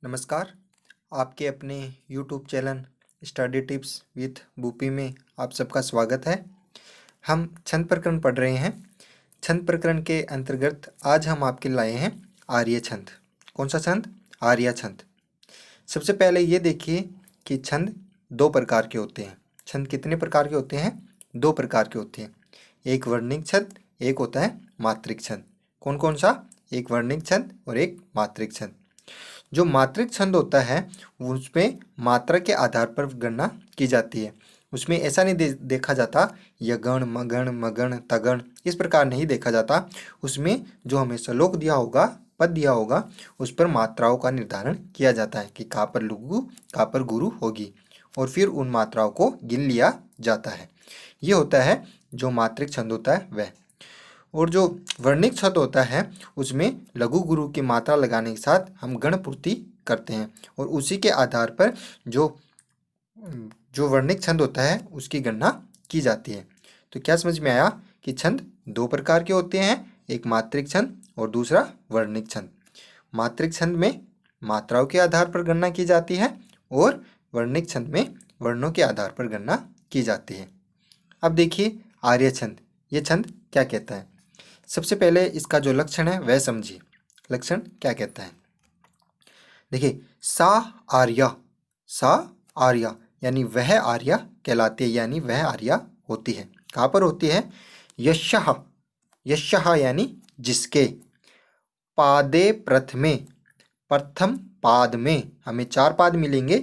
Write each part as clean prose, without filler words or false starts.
नमस्कार। आपके अपने YouTube channel study tips with बूपी में आप सबका स्वागत है। हम छंद प्रकरण पढ़ रहे हैं। छंद प्रकरण के अंतर्गत आज हम आपके लाए हैं आर्य छंद। कौन सा छंद? आर्य छंद। सबसे पहले ये देखिए कि छंद दो प्रकार के होते हैं। छंद कितने प्रकार के होते हैं? दो प्रकार के होते हैं। एक वर्णिक छंद, एक होता है मात्रिक छंद। कौन कौन सा? एक वर्णिक छंद और एक मात्रिक छंद। जो मात्रिक छंद होता है उसमें मात्रा के आधार पर गणना की जाती है। उसमें ऐसा नहीं देखा जाता यगण मगण मगण तगण, इस प्रकार नहीं देखा जाता। उसमें जो हमें श्लोक दिया होगा, पद दिया होगा, उस पर मात्राओं का निर्धारण किया जाता है कि कहाँ पर लघु कहाँ पर गुरु होगी, और फिर उन मात्राओं को गिन लिया जाता है। ये होता है जो मात्रिक छंद होता है वह। और जो वर्णिक छंद होता है उसमें लघु गुरु की मात्रा लगाने के साथ हम गण पूर्ति करते हैं, और उसी के आधार पर जो जो वर्णिक छंद होता है उसकी गणना की जाती है। तो क्या समझ में आया कि छंद दो प्रकार के होते हैं, एक मात्रिक छंद और दूसरा वर्णिक छंद। मात्रिक छंद में मात्राओं के आधार पर गणना की जाती है और वर्णिक छंद में वर्णों के आधार पर गणना की जाती है। अब देखिए आर्य छंद, ये छंद क्या कहता है। सबसे पहले इसका जो लक्षण है वह समझिए। लक्षण क्या कहता है? देखिए, सा आर्या, सा आर्या यानी वह आर्या कहलाती है, यानी वह आर्या होती है। कहाँ पर होती है? यशः, यशः यानी जिसके, पादे प्रथमे, प्रथम पाद में, हमें चार पाद मिलेंगे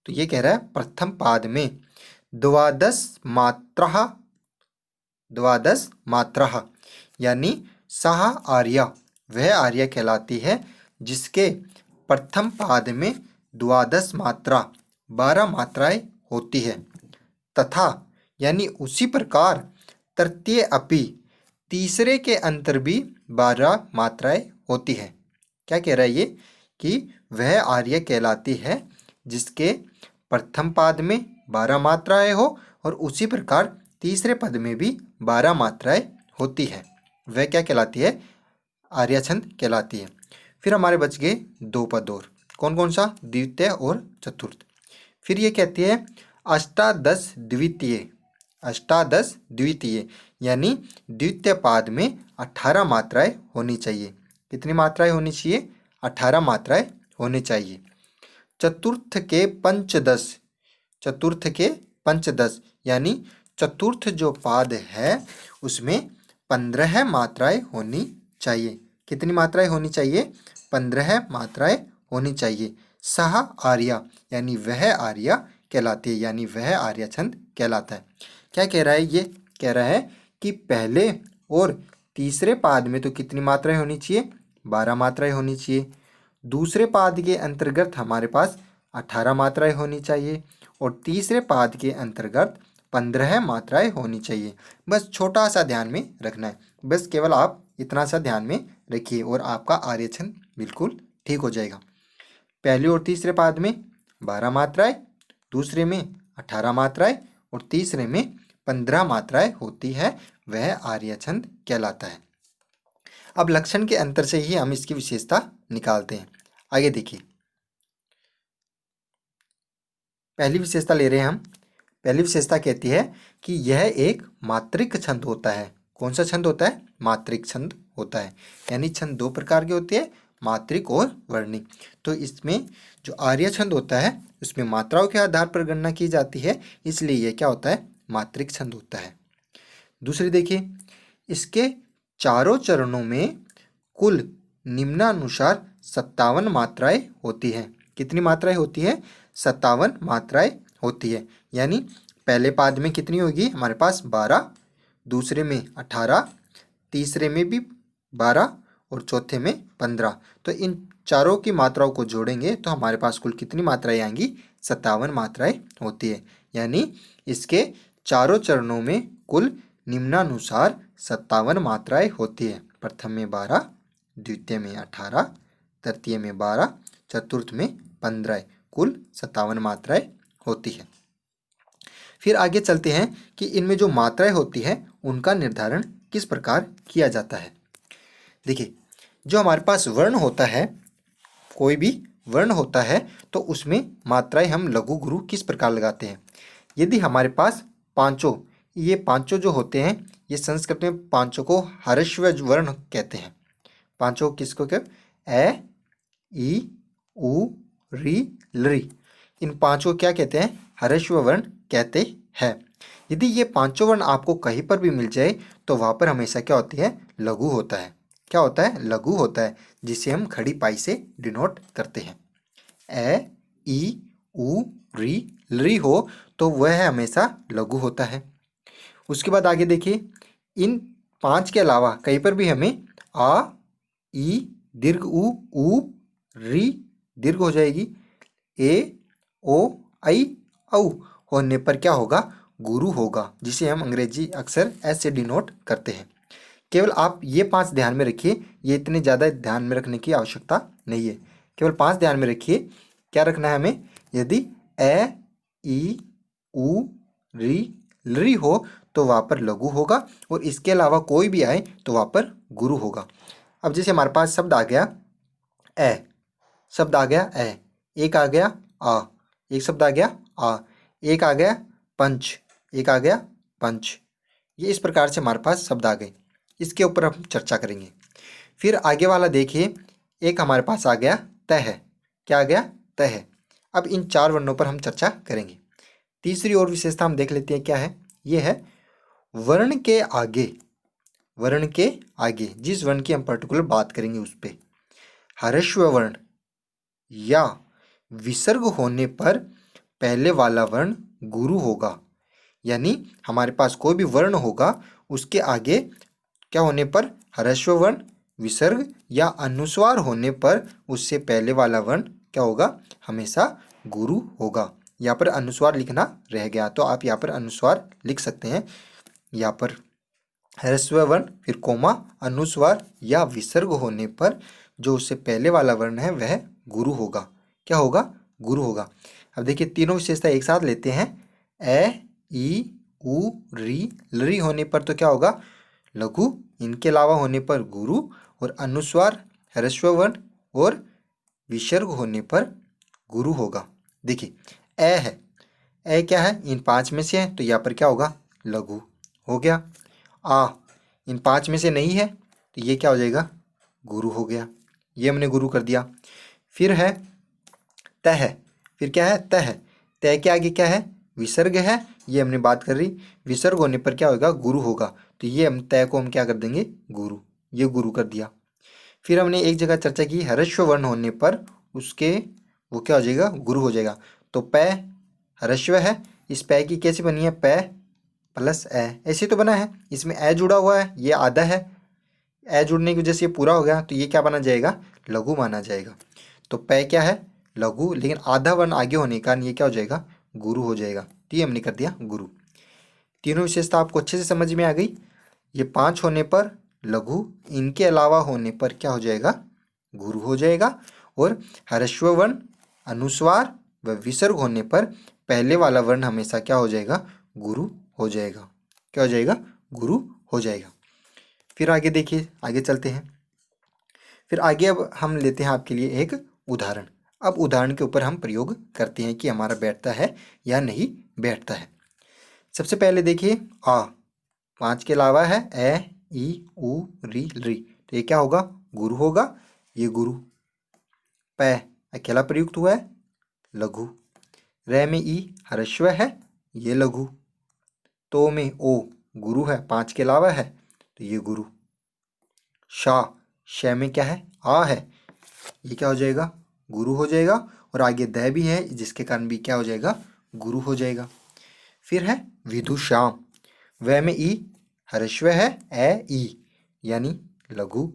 तो ये कह रहा है प्रथम पाद में, द्वादश मात्रः, द्वादश मात्रः यानी सह आर्या, वह आर्य कहलाती है जिसके प्रथम पाद में द्वादश मात्रा, 12 मात्राएं होती है। तथा यानी उसी प्रकार तृतीय अपि, तीसरे के अंतर भी 12 मात्राएं होती है। क्या कह रहा है ये? कि वह आर्य कहलाती है जिसके प्रथम पाद में 12 मात्राएं हो और उसी प्रकार तीसरे पद में भी 12 मात्राएं होती है, वह क्या कहलाती है? आर्य छंद कहलाती है। फिर हमारे बच गए दो पद और। कौन कौन सा? द्वितीय और चतुर्थ। फिर ये कहती है अष्टादश द्वितीय, अष्टादश द्वितीय यानी द्वितीय पाद में 18 मात्राएं होनी चाहिए। कितनी मात्राएं होनी चाहिए? 18 मात्राएं होनी चाहिए। चतुर्थ के पंचदश, चतुर्थ के पंचदश यानी चतुर्थ जो पाद है उसमें 15 मात्राएं होनी चाहिए। कितनी मात्राएं होनी चाहिए? 15 मात्राएं होनी चाहिए। सह आर्या यानी वह आर्या कहलाती है, यानी वह आर्य छंद कहलाता है। क्या कह रहा है ये? कह रहा है कि पहले और तीसरे पाद में तो कितनी मात्राएं होनी चाहिए? 12 मात्राएं होनी चाहिए। दूसरे पाद के अंतर्गत हमारे पास 18 मात्राएं होनी चाहिए और तीसरे पाद के अंतर्गत 15 मात्राएं होनी चाहिए। बस छोटा सा ध्यान में रखना है, बस केवल आप इतना सा ध्यान में रखिए और आपका आर्य छंद बिल्कुल ठीक हो जाएगा। पहले और तीसरे पाद में 12 मात्राएं, दूसरे में 18 मात्राएं और तीसरे में 15 मात्राएं होती है, वह आर्य छंद कहलाता है। अब लक्षण के अंतर से ही हम इसकी विशेषता निकालते हैं। आगे देखिए, पहली विशेषता ले रहे हैं हम। पहली विशेषता कहती है कि यह एक मात्रिक छंद होता है। कौन सा छंद होता है? मात्रिक छंद होता है। यानी छंद दो प्रकार के होते हैं, मात्रिक और वर्णिक। तो इसमें जो आर्य छंद होता है उसमें मात्राओं के आधार पर गणना की जाती है, इसलिए यह क्या होता है? मात्रिक छंद होता है। दूसरी देखिए, इसके चारों चरणों में कुल निम्नानुसार 57 मात्राएं होती हैं। कितनी मात्राएं होती है? 57 मात्राएं होती है। यानी पहले पाद में कितनी होगी? हमारे पास 12, दूसरे में 18, तीसरे में भी 12 और चौथे में 15। तो इन चारों की मात्राओं को जोड़ेंगे तो हमारे पास कुल कितनी मात्राएं आएंगी? 57 मात्राएं होती है। यानी इसके चारों चरणों में कुल निम्नानुसार 57 मात्राएं होती है। प्रथम में 12, द्वितीय में 18, तृतीय में 12, चतुर्थ में 15, कुल 57 मात्राएं होती है। फिर आगे चलते हैं कि इनमें जो मात्राएं होती है उनका निर्धारण किस प्रकार किया जाता है। देखिए, जो हमारे पास वर्ण होता है, कोई भी वर्ण होता है तो उसमें मात्राएं हम लघु गुरु किस प्रकार लगाते हैं। यदि हमारे पास पांचों, ये पांचों जो होते हैं ये संस्कृत में पांचों को ह्रस्व वर्ण कहते हैं। पांचों किसको कहते हैं? ए, ई, उ, री, लृ। इन पांचों को क्या कहते हैं? ह्रस्व वर्ण कहते हैं। यदि ये पांचों वर्ण आपको कहीं पर भी मिल जाए तो वहाँ पर हमेशा क्या होती है? लघु होता है। क्या होता है? लघु होता है, जिसे हम खड़ी पाई से डिनोट करते हैं। ए, ई, उ, री, लृ हो तो वह हमेशा लघु होता है। उसके बाद आगे देखिए, इन पांच के अलावा कहीं पर भी हमें आ, ई, दीर्घ उ, री दीर्घ हो जाएगी, ए, ओ, आई, औ होने पर क्या होगा? गुरु होगा, जिसे हम अंग्रेजी अक्षर एस से डिनोट करते हैं। केवल आप ये पांच ध्यान में रखिए, ये इतने ज़्यादा ध्यान में रखने की आवश्यकता नहीं है। केवल पांच ध्यान में रखिए। क्या रखना है हमें? यदि ए, ई, उ, री, लृ हो तो वहाँ पर लघु होगा, और इसके अलावा कोई भी आए तो वहाँ पर गुरु होगा। अब जैसे हमारे पास शब्द आ गया ए, शब्द आ गया ए, एक आ गया आ, एक शब्द आ गया आ, एक आ गया पंच, एक आ गया पंच। ये इस प्रकार से हमारे पास शब्द आ गए। इसके ऊपर हम चर्चा करेंगे। फिर आगे वाला देखिए, एक हमारे पास आ गया तह। क्या आ गया? तह। अब इन चार वर्णों पर हम चर्चा करेंगे। तीसरी और विशेषता हम देख लेते हैं क्या है। ये है वर्ण के आगे, वर्ण के आगे जिस वर्ण की हम पर्टिकुलर बात करेंगे उस पे ह्रस्व वर्ण या विसर्ग होने पर पहले वाला वर्ण गुरु होगा। यानी हमारे पास कोई भी वर्ण होगा, उसके आगे क्या होने पर? ह्रस्व वर्ण, विसर्ग या अनुस्वार होने पर उससे पहले वाला वर्ण क्या होगा? हमेशा गुरु होगा। यहाँ पर अनुस्वार लिखना रह गया तो आप यहाँ पर अनुस्वार लिख सकते हैं। यहाँ पर ह्रस्व वर्ण, फिर कोमा, अनुस्वार या विसर्ग होने पर जो उससे पहले वाला वर्ण है वह गुरु होगा। क्या होगा? गुरु होगा। अब देखिए तीनों विशेषता एक साथ लेते हैं। ए, ई, उ, री, लृ होने पर तो क्या होगा? लघु। इनके अलावा होने पर गुरु, और अनुस्वार, ह्रस्व वर्ण और विसर्ग होने पर गुरु होगा। देखिए ए है, ए क्या है? इन पांच में से है तो यहाँ पर क्या होगा? लघु हो गया। आ इन पांच में से नहीं है तो ये क्या हो जाएगा? गुरु हो गया। ये हमने गुरु कर दिया। फिर है तह। फिर क्या है? तह। तह के आगे क्या है? विसर्ग है, ये हमने बात कर रही। विसर्ग होने पर क्या होगा? गुरु होगा। तो ये हम तय को हम क्या कर देंगे? गुरु। ये गुरु कर दिया। फिर हमने एक जगह चर्चा की, ह्रस्व वर्ण होने पर उसके वो क्या हो जाएगा? गुरु हो जाएगा। तो पै ह्रस्व है, इस पै की कैसे बनी है? पै प्लस ए, ऐसे तो बना है। इसमें ए जुड़ा हुआ है, ये आधा है, ए जुड़ने की वजह से ये पूरा हो गया, तो ये क्या माना जाएगा? लघु माना जाएगा। तो पै क्या है? लघु, लेकिन आधा वर्ण आगे होने के कारण ये क्या हो जाएगा? गुरु हो जाएगा। तो ये हमने कर दिया गुरु। तीनों विशेषता आपको अच्छे से समझ में आ गई। ये पांच होने पर लघु, इनके अलावा होने पर क्या हो जाएगा? गुरु हो जाएगा। और ह्रस्व वर्ण, अनुस्वार व विसर्ग होने पर पहले वाला वर्ण हमेशा क्या हो जाएगा? गुरु हो जाएगा। क्या हो जाएगा? गुरु हो जाएगा। फिर आगे देखिए, आगे चलते हैं। फिर आगे अब हम लेते हैं आपके लिए एक उदाहरण। अब उदाहरण के ऊपर हम प्रयोग करते हैं कि हमारा बैठता है या नहीं बैठता है। सबसे पहले देखिए आ, पांच के अलावा है ए, ई, उ, री, लृ। तो ये क्या होगा? गुरु होगा। ये गुरु। पै अकेला प्रयुक्त हुआ है, लघु। रै में ई ह्रस्व है, ये लघु। तो में ओ गुरु है, पांच के अलावा है तो ये गुरु। शा, श में क्या है? आ है, ये क्या हो जाएगा? गुरु हो जाएगा। और आगे द भी है, जिसके कारण भी क्या हो जाएगा? गुरु हो जाएगा। फिर है विदुषाम, वह में ई ह्रस्व है, ए, ई यानी लघु।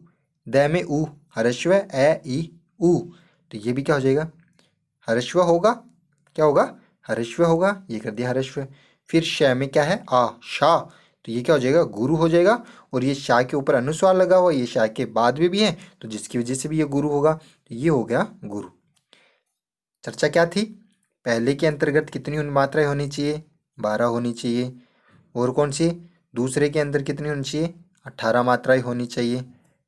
द में उ ह्रस्व है, ए, ई, उ। तो ये भी क्या हो जाएगा? ह्रस्व होगा। क्या होगा? ह्रस्व होगा। ये कर दिया ह्रस्व। फिर श में क्या है? आ, शा। तो ये क्या हो जाएगा? गुरु हो जाएगा। और ये शा के ऊपर अनुस्वार लगा हुआ, ये शा के बाद में भी है तो जिसकी वजह से भी ये गुरु होगा। तो ये हो गया गुरु। चर्चा क्या थी? पहले के अंतर्गत कितनी मात्राएं होनी चाहिए? 12 होनी चाहिए। और कौन सी? दूसरे के अंदर कितनी होनी चाहिए? 18 मात्राएं होनी चाहिए।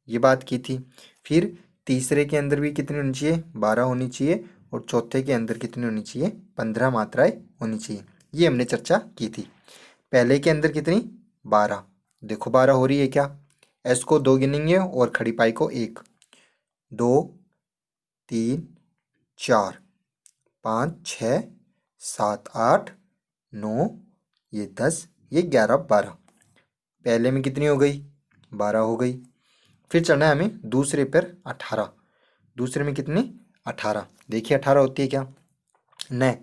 ये बात की थी। फिर तीसरे के अंदर भी कितनी होनी चाहिए, 12 होनी चाहिए, और चौथे के अंदर कितनी होनी चाहिए, 15 मात्राएं होनी चाहिए। ये हमने चर्चा की थी। पहले के अंदर कितनी, 12। देखो 12 हो रही है क्या, एस को 2 गिनेंगे और खड़ी पाई को 1, 2 3 4 5 6 7 8 9, ये 10, ये 11 12। पहले में कितनी हो गई, 12 हो गई। फिर चलना है हमें दूसरे पर, 18। दूसरे में कितनी, 18। देखिए 18 होती है क्या, न,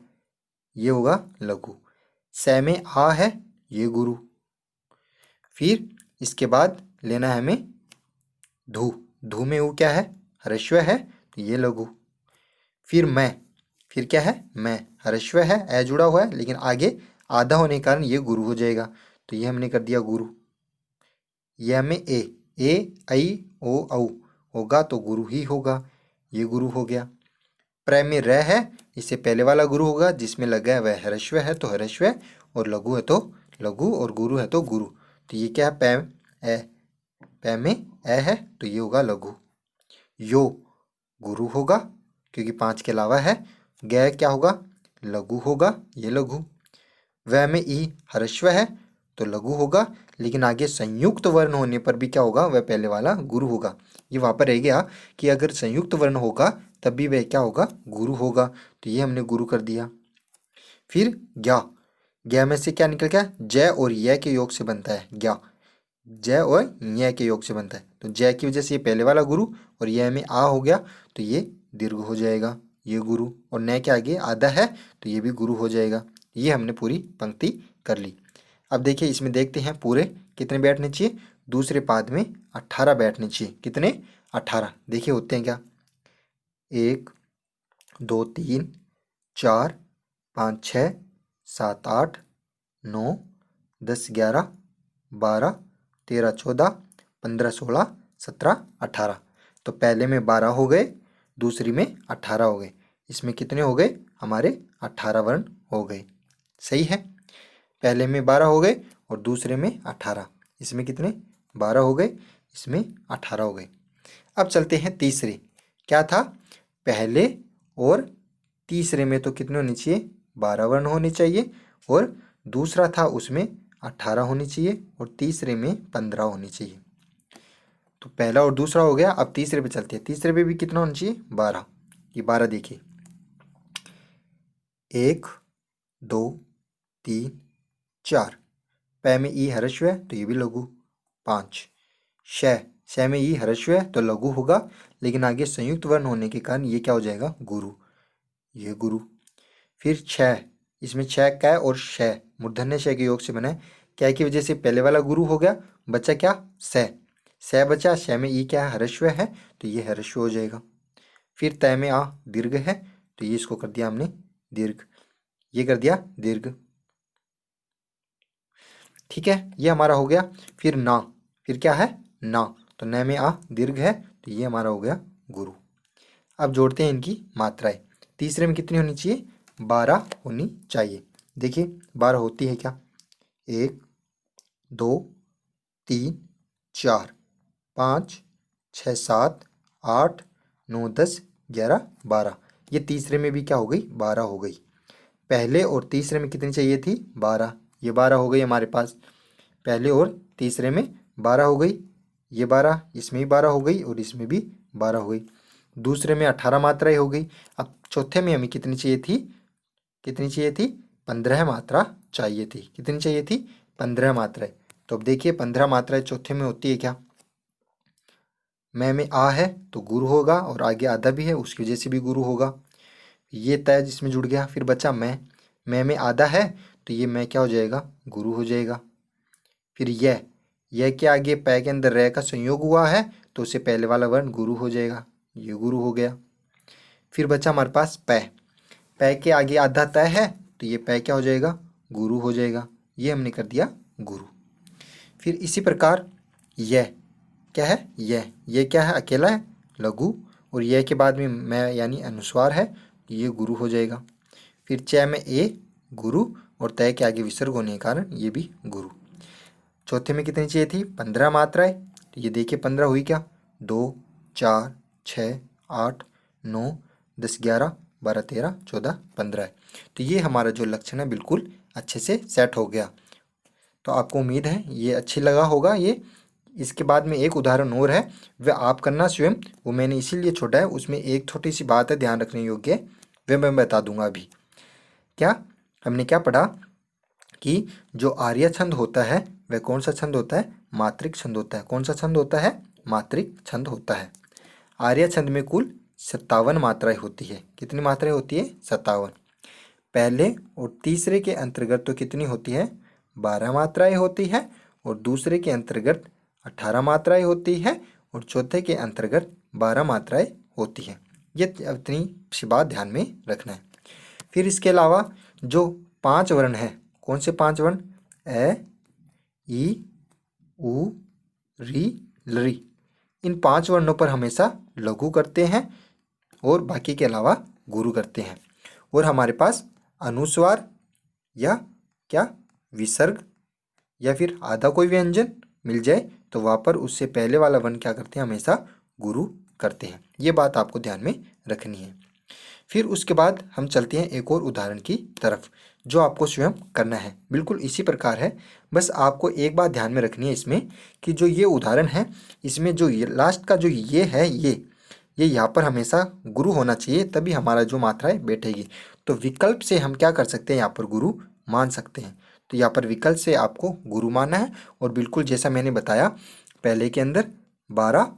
ये होगा लघु। से में आ है, ये गुरु। फिर इसके बाद लेना है हमें धू। धू में ऊ क्या है, ह्रस्व है, तो ये लघु। फिर मैं, फिर क्या है, मैं, ह्रस्व है, ए जुड़ा हुआ है, लेकिन आगे आधा होने के कारण ये गुरु हो जाएगा, तो ये हमने कर दिया गुरु। यह में ए ऐ ओ औ होगा तो गुरु ही होगा, ये गुरु हो गया। प्र में र है, इससे पहले वाला गुरु होगा, जिसमें लगा है वह ह्रस्व है तो ह्रस्व, और लघु है तो लघु, और गुरु है तो गुरु। तो ये क्या है, पै ए, पै में ए है तो ये होगा लघु। यो गुरु होगा क्योंकि 5 के अलावा है। गै क्या होगा, लघु होगा, ये लघु। वह में ई ह्रस्व है तो लघु होगा, लेकिन आगे संयुक्त वर्ण होने पर भी क्या होगा, वह पहले वाला गुरु होगा। ये वहाँ पर रह गया कि अगर संयुक्त वर्ण होगा तब भी वह क्या होगा, गुरु होगा, तो ये हमने गुरु कर दिया। फिर ज्ञा, ज्ञा में से क्या निकल गया, जय और य के योग से बनता है ज्ञा, जय और य के योग से बनता है, तो जय की वजह से ये पहले वाला गुरु, और य में आ हो गया तो ये दीर्घ हो जाएगा, ये गुरु, और न के आगे आधा है तो ये भी गुरु हो जाएगा। ये हमने पूरी पंक्ति कर ली। अब देखिए इसमें देखते हैं पूरे कितने बैठने चाहिए, दूसरे पाद में 18 बैठने चाहिए। कितने, 18। देखिए होते हैं क्या, 1 2 3 4 5 6 7 8 9 10 11 12 13 14 15 16 17 18। तो पहले में 12 हो गए, दूसरी में 18 हो गए। इसमें कितने हो गए, हमारे 18 वर्ण हो गए। सही है, पहले में 12 हो गए और दूसरे में 18। इसमें कितने, 12 हो गए, इसमें 18 हो गए। अब चलते हैं तीसरे। क्या था, पहले और तीसरे में तो कितने होने चाहिए, 12 वर्ण होने चाहिए, और दूसरा था उसमें 18 होनी चाहिए, और तीसरे में 15 होनी चाहिए। तो पहला और दूसरा हो गया। अब तीसरे पे चलते हैं। तीसरे पे भी कितना होना चाहिए, 12। ये 12 देखिए, 1 2 3 4। पै में ई ह्रस्व है तो ये भी लघु। 5 शय में ई ह्रस्व है तो लघु होगा, लेकिन आगे संयुक्त वर्ण होने के कारण ये क्या हो जाएगा, गुरु, ये गुरु। फिर 6, इसमें 6 कै और शय मूर्धन्य शय के योग से बना है। कै की वजह से पहले वाला गुरु हो गया, बचा क्या, स बचा। शय में ई क्या है, ह्रस्व है, तो ये ह्रस्व हो जाएगा। फिर तय में आ दीर्घ है, तो ये इसको कर दिया हमने दीर्घ, ये कर दिया दीर्घ। ठीक है, ये हमारा हो गया। फिर ना, फिर क्या है, ना, तो न में आ दीर्घ है, तो ये हमारा हो गया गुरु। अब जोड़ते हैं इनकी मात्राएं। तीसरे में कितनी होनी चाहिए, 12 होनी चाहिए। देखिए 12 होती है क्या, 1 2 3 4 5 6 7 8 9 10 11 12। ये तीसरे में भी क्या हो गई, 12 हो गई। पहले और तीसरे में कितनी चाहिए थी, 12। ये 12 हो गई हमारे पास। पहले और तीसरे में 12 हो गई, ये 12, इसमें भी 12 हो गई, और इसमें भी 12 हो गई। दूसरे में 18 मात्राएं हो गई। अब चौथे में हमें कितनी चाहिए थी, कितनी चाहिए थी, 15 मात्रा चाहिए थी। कितनी चाहिए थी, 15 मात्राएं। तो अब देखिए 15 मात्राएं चौथे में होती है क्या, मैं में आ है तो गुरु होगा, और आगे आधा भी है उसकी वजह से भी गुरु होगा। ये तय जिसमें जुड़ गया। फिर बचा मैं में आधा है तो ये मैं क्या हो जाएगा, गुरु हो जाएगा। फिर यह के आगे पै के अंदर रे का संयोग हुआ है तो उससे पहले वाला वर्ण गुरु हो जाएगा, ये गुरु हो गया। फिर बचा हमारे पास पै, पै के आगे आधा तय है तो ये पै क्या हो जाएगा, गुरु हो जाएगा, ये हमने कर दिया गुरु। फिर इसी प्रकार यह क्या है, यह क्या है, अकेला है, लघु, और यह के बाद में मैं यानी अनुस्वार है, ये गुरु हो जाएगा। फिर च में ए गुरु, और तय के आगे विसर्ग होने के कारण ये भी गुरु। चौथे में कितनी चाहिए थी, 15 मात्राएं। तो ये देखिए 15 हुई क्या, 2 4 6, 8, 9, 10, 11, 12, 13, 14, 15 है। तो ये हमारा जो लक्षण है बिल्कुल अच्छे से सेट हो गया। तो आपको उम्मीद है ये अच्छी लगा होगा ये। इसके बाद में एक उदाहरण और है, वह आप करना स्वयं, वो मैंने इसीलिए छोड़ा है, उसमें एक छोटी सी बात है ध्यान रखने योग्य, वह मैं बता दूंगा अभी। क्या हमने क्या पढ़ा कि जो आर्य छंद होता है वह कौन सा छंद होता है? मात्रिक छंद होता है। कौन सा छंद होता है? मात्रिक छंद होता है। आर्य छंद में कुल 57 मात्राएं होती है। कितनी मात्राएं होती है? 57। पहले और तीसरे के अंतर्गत तो कितनी होती है? 12 मात्राएं होती है, और दूसरे के अंतर्गत 18 मात्राएं होती है, और चौथे के अंतर्गत 12 मात्राएं होती है। ये इतनी सी बात ध्यान में रखना है। फिर इसके अलावा जो 5 वर्ण हैं, कौन से 5 वर्ण? ए, ई, उ, री, लरी। इन 5 वर्णों पर हमेशा लघु करते हैं और बाकी के अलावा गुरु करते हैं। और हमारे पास अनुस्वार या क्या विसर्ग या फिर आधा कोई व्यंजन मिल जाए तो वहाँ पर उससे पहले वाला वर्ण क्या करते हैं? हमेशा गुरु करते हैं। ये बात आपको ध्यान में रखनी है। फिर उसके बाद हम चलते हैं एक और उदाहरण की तरफ, जो आपको स्वयं करना है। बिल्कुल इसी प्रकार है, बस आपको एक बात ध्यान में रखनी है इसमें कि जो ये उदाहरण है इसमें जो ये लास्ट का जो ये है ये यहाँ पर हमेशा गुरु होना चाहिए, तभी हमारा जो मात्रा है बैठेगी। तो विकल्प से हम क्या कर सकते हैं? यहाँ पर गुरु मान सकते हैं। तो यहाँ पर विकल्प से आपको गुरु मानना है, और बिल्कुल जैसा मैंने बताया, पहले के अंदर 12,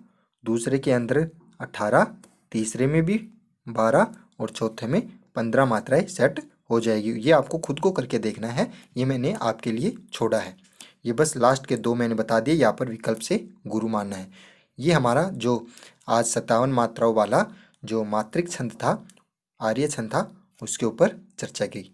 दूसरे के अंदर 18, तीसरे में भी 12 और चौथे में 15 मात्राएं सेट हो जाएगी। ये आपको खुद को करके देखना है, ये मैंने आपके लिए छोड़ा है। ये बस लास्ट के 2 मैंने बता दिए, यहाँ पर विकल्प से गुरु मानना है। ये हमारा जो आज 57 मात्राओं वाला जो मात्रिक छंद था, आर्य छंद था, उसके ऊपर चर्चा की।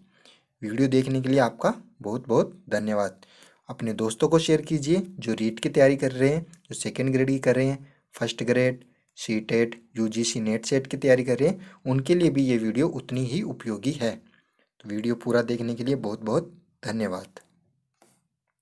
वीडियो देखने के लिए आपका बहुत बहुत धन्यवाद। अपने दोस्तों को शेयर कीजिए जो रीट की तैयारी कर रहे हैं, जो सेकेंड ग्रेड की कर रहे हैं, first grade, CTET, UGC net set की तैयारी कर रहे हैं, उनके लिए भी ये वीडियो उतनी ही उपयोगी है। तो वीडियो पूरा देखने के लिए बहुत बहुत धन्यवाद।